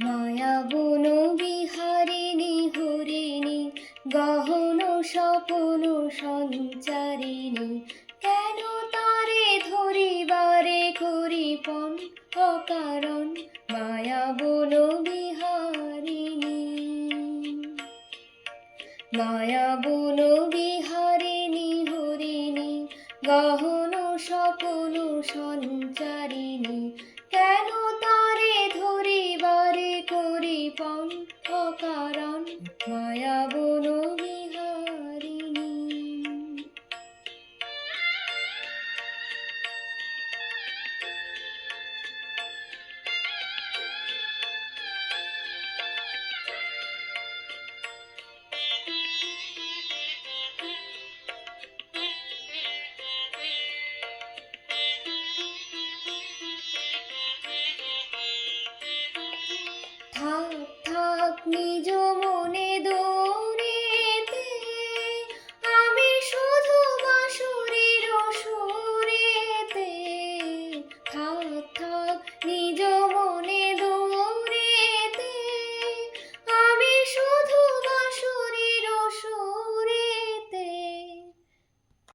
মায়া বন বিহারিণী হরিণী গহন স্বপন সঞ্চারিণী, কেন তারে ধরিবারে করিপন অকারণ মায়া বন বিহারিণী। মায়া বন বিহারিণী হরিণী গহন স্বপন সঞ্চারিণী, কেন তারে ধরিবারে করিপন অকারণ মায়া বন বিহারিণী। থাক থাক নিজ